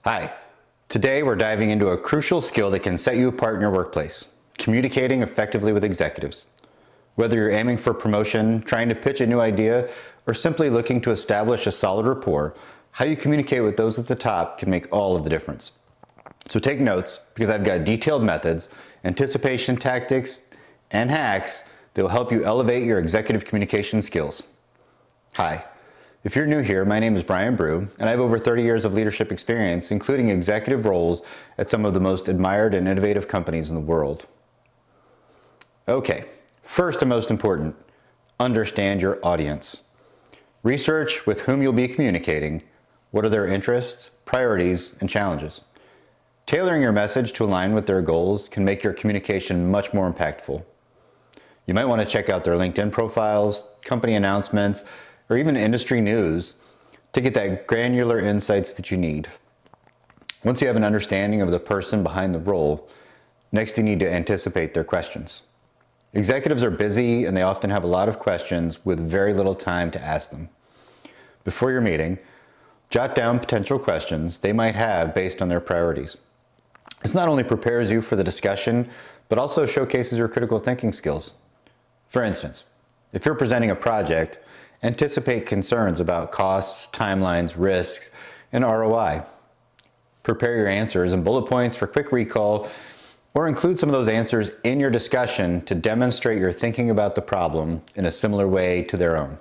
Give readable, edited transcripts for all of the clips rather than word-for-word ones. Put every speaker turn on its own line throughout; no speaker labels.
Hi. Today we're diving into a crucial skill that can set you apart in your workplace: communicating effectively with executives. Whether you're aiming for promotion, trying to pitch a new idea, or simply looking to establish a solid rapport, how you communicate with those at the top can make all of the difference. So take notes, because I've got detailed methods, anticipation tactics, and hacks that will help you elevate your executive communication skills. Hi. If you're new here, my name is Brian Brew, and I have over 30 years of leadership experience, including executive roles at some of the most admired and innovative companies in the world. Okay, first and most important, understand your audience. Research with whom you'll be communicating, what are their interests, priorities, and challenges. Tailoring your message to align with their goals can make your communication much more impactful. You might want to check out their LinkedIn profiles, company announcements, or even industry news to get that granular insights that you need. Once you have an understanding of the person behind the role, next you need to anticipate their questions. Executives are busy and they often have a lot of questions with very little time to ask them. Before your meeting, jot down potential questions they might have based on their priorities. This not only prepares you for the discussion, but also showcases your critical thinking skills. For instance, if you're presenting a project, anticipate concerns about costs, timelines, risks, and ROI. Prepare your answers and bullet points for quick recall, or include some of those answers in your discussion to demonstrate you're thinking about the problem in a similar way to their own.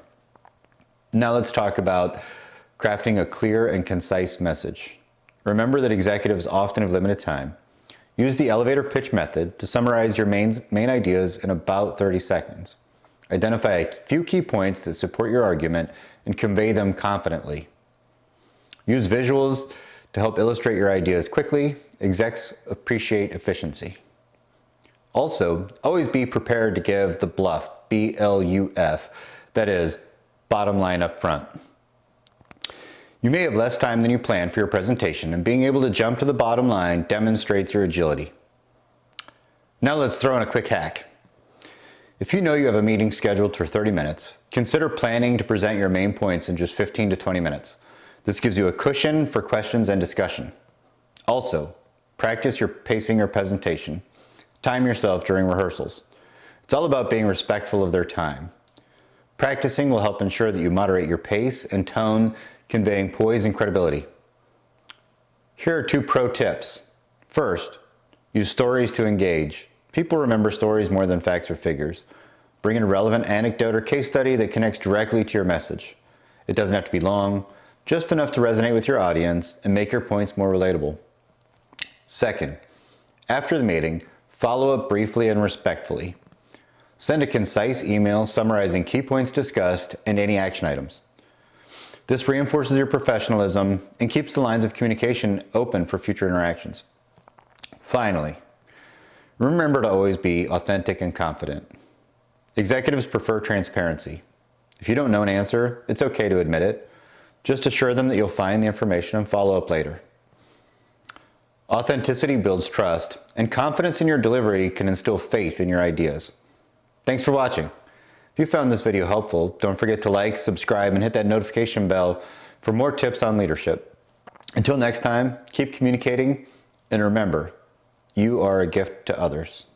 Now let's talk about crafting a clear and concise message. Remember that executives often have limited time. Use the elevator pitch method to summarize your main ideas in about 30 seconds. Identify a few key points that support your argument and convey them confidently. Use visuals to help illustrate your ideas quickly. Execs appreciate efficiency. Also, always be prepared to give the BLUF, B-L-U-F, that is, bottom line up front. You may have less time than you planned for your presentation, and being able to jump to the bottom line demonstrates your agility. Now let's throw in a quick hack. If you know you have a meeting scheduled for 30 minutes, consider planning to present your main points in just 15 to 20 minutes. This gives you a cushion for questions and discussion. Also, practice your pacing your presentation. Time yourself during rehearsals. It's all about being respectful of their time. Practicing will help ensure that you moderate your pace and tone, conveying poise and credibility. Here are 2 pro tips. First, use stories to engage. People remember stories more than facts or figures. Bring in a relevant anecdote or case study that connects directly to your message. It doesn't have to be long, just enough to resonate with your audience and make your points more relatable. Second, after the meeting, follow up briefly and respectfully. Send a concise email summarizing key points discussed and any action items. This reinforces your professionalism and keeps the lines of communication open for future interactions. Finally, remember to always be authentic and confident. Executives prefer transparency. If you don't know an answer, it's okay to admit it. Just assure them that you'll find the information and follow up later. Authenticity builds trust, and confidence in your delivery can instill faith in your ideas. Thanks for watching. If you found this video helpful, don't forget to like, subscribe, and hit that notification bell for more tips on leadership. Until next time, keep communicating, and remember, you are a gift to others.